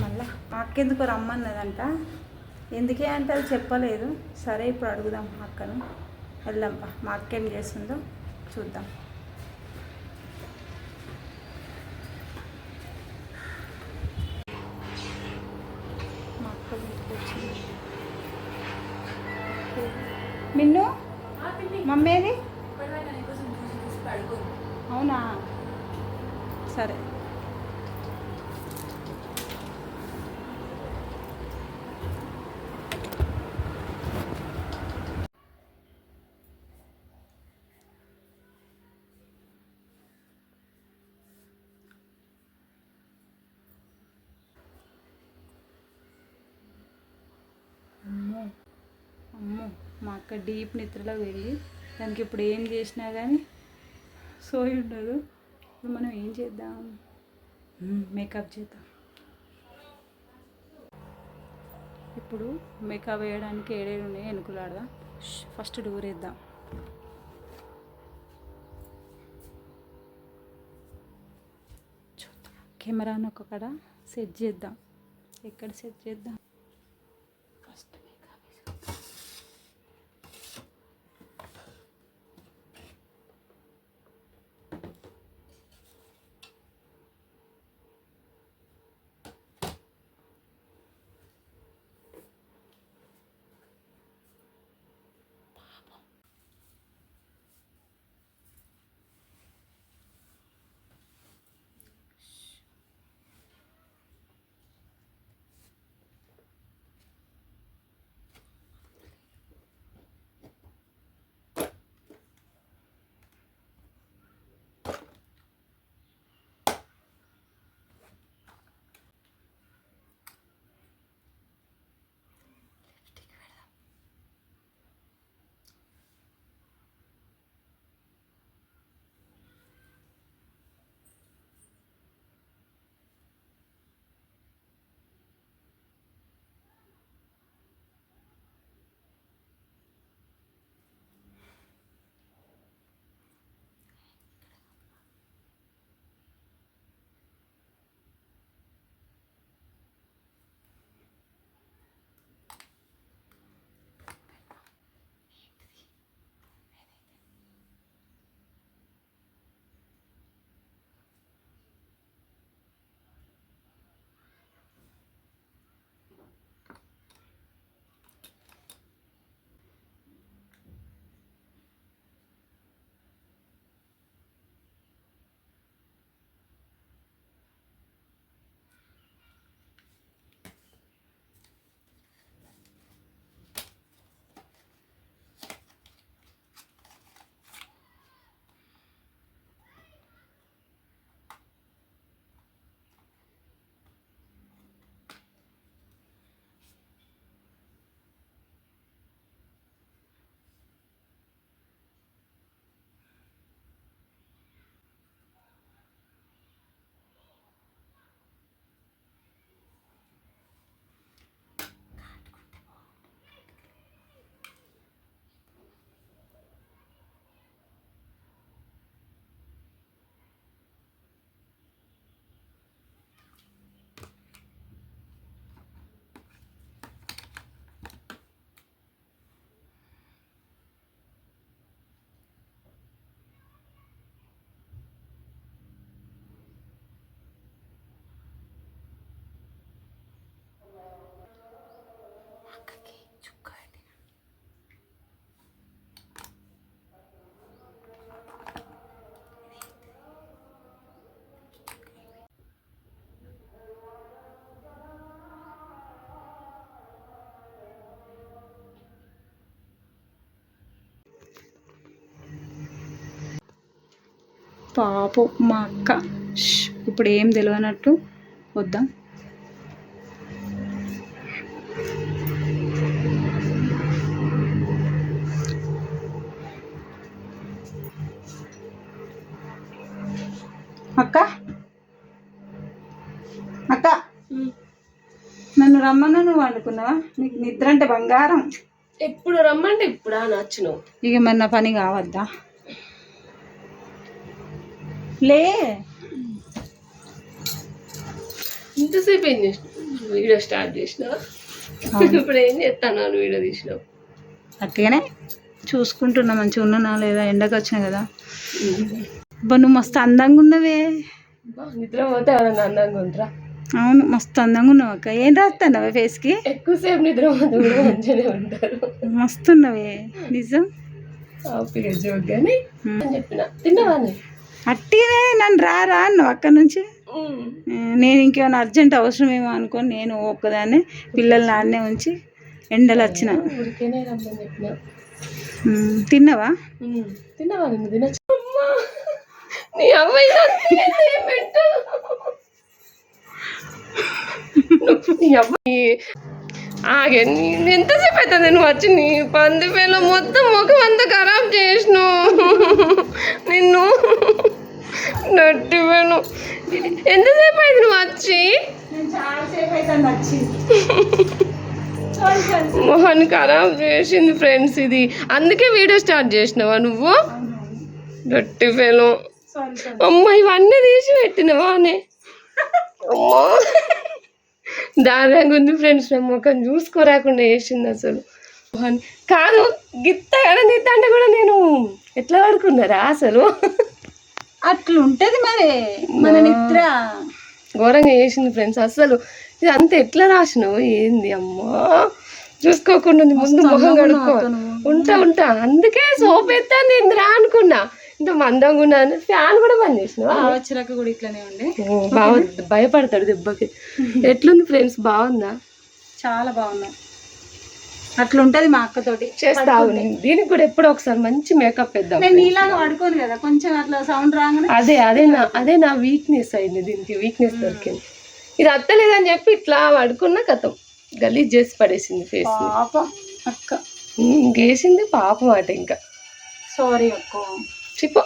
మళ్ళీ మా అక్క ఎందుకో రమ్మన్నదంట. ఎందుకే అంటే అది చెప్పలేదు. సరే ఇప్పుడు అడుగుదాం మా అక్కను. వెళ్దాంపా, మా అక్క ఏం చేస్తుందో చూద్దాం. మా అక్క ఇంటికి వచ్చింది. మిన్ను మమ్మేది? అవునా, సరే. అమ్మో అమ్మో, మా అక్క డీప్ నిద్రలో వెళ్ళి దానికి ఇప్పుడు ఏం చేసినా కానీ సోయి ఉండదు. ఇప్పుడు మనం ఏం చేద్దాం? మేకప్ చేద్దాం. ఇప్పుడు మేకప్ వేయడానికి ఏడేడు ఉన్నాయి ఎనుకులాడదాం. ఫస్ట్ డోర్ వేద్దాం. చూద్దాం, కెమెరాను ఒక కడ సెట్ చేద్దాం. ఎక్కడ సెట్ చేద్దాం? ఫస్ట్ పాపం మా అక్క ఇప్పుడు ఏం తెలియనట్టు వద్దాం. అక్క అక్క, నన్ను రమ్మన్నా నువ్వు అనుకున్నావా? నీకు నిద్ర అంటే బంగారం. ఎప్పుడు రమ్మంటే ఇప్పుడు నచ్చును. ఇక మరి నా పని కావద్దా? లే, ఇంతసేపు ఏం చేసిన? వీడియో స్టార్ట్ చేసినావా? ఇప్పుడు ఏం చేస్తాను వీడియో తీసినావు? అట్టిగానే చూసుకుంటున్నా మంచిగా ఉన్నానా లేదా, ఎండకు వచ్చినా కదా. అబ్బా నువ్వు మస్తు అందంగా ఉన్నవే. నిద్ర పోతే ఎవరన్నా అందంగా ఉంటారా? అవును మస్తు అందంగా ఉన్నావు అక్క. ఏం రాస్తానవే ఫేస్కి? ఎక్కువసేపు నిద్ర పోతే కూడా మంచిగానే ఉంటారు. మస్తు ఉన్నవే నిజం. జోక్ కానీ అని చెప్పిన. తిన్నావాని అట్టిగానే నన్ను రా అన్నావు అక్కడ నుంచి. నేను ఇంకేమైనా అర్జెంట్ అవసరమేమో అనుకొని నేను ఒక్కదాన్ని పిల్లల్ని ఆడనే ఉంచి ఎండలు వచ్చిన. ఊరికేనే రమ్మని చెప్పిన. తిన్నావా? తిన్నావా? నువ్వు తినచ్చు. నీ అమ్మాయి పెట్టు. నీ అబ్బాయి ఆగే. ఎంతసేపు అవుతుంది నువ్వు వచ్చి? నీ పంది పిల్ల మొత్తం ముఖం అంతా ఖరాబ్ చేసినావు నిన్ను. నట్టి వేణు ఎంతసేపు అయింది నువ్వు వచ్చి? మొహాన్ని ఖరాబ్ చేసింది ఫ్రెండ్స్ ఇది. అందుకే వీడియో స్టార్ట్ చేసినావా నువ్వు? గట్టి ఫెలో. అమ్మ ఇవన్నీ తీసి పెట్టినవా అని? అమ్మా దారంగా ఉంది ఫ్రెండ్స్. నా ముఖం చూసుకోరాకుండా వేసింది అసలు. కాదు గిత్త ఎడనిత్త అంటే కూడా నేను ఎట్లా పడుకున్నారా అసలు? అట్లుంటది మరి మన నిద్ర. ఘోరంగా వేసింది ఫ్రెండ్స్. అసలు ఇది అంత ఎట్లా రాసినావు ఏంది అమ్మా? చూసుకోకుండా ముందు మొహం కడుక్కో. ఉంటా అందుకే సోప్ ఎత్తాను నేను రా అనుకున్నా. ఇంత మందంగా ఉన్నాను. ఫ్యాన్ కూడా బంద్ చేసినావా? వచ్చాక కూడా ఇట్లానే ఉండే. బాగుంది. భయపడతాడు దెబ్బకి. ఎట్లుంది ఫ్రెండ్స్? బాగుందా? చాలా బాగుంది. అట్లుంటది మా అక్కతోటి. చేస్తావు. దీనికి కూడా ఎప్పుడో ఒకసారి మంచి మేకప్ వేద్దాం. నేను నీలాగా పడుకోను కదా, కొంచెం అట్లా సౌండ్ రాగానే అదే నా వీక్నెస్ అయింది. దీనికి వీక్నెస్ దొరికింది. ఇది అత్తలేదని చెప్పి ఇట్లా పడుకున్న కథం గలీజ్ చేసి పడేసింది ఫేస్. పాపం అక్క ఇంకేసింది పాపం అట. ఇంకా సారీ అక్క. చిపో.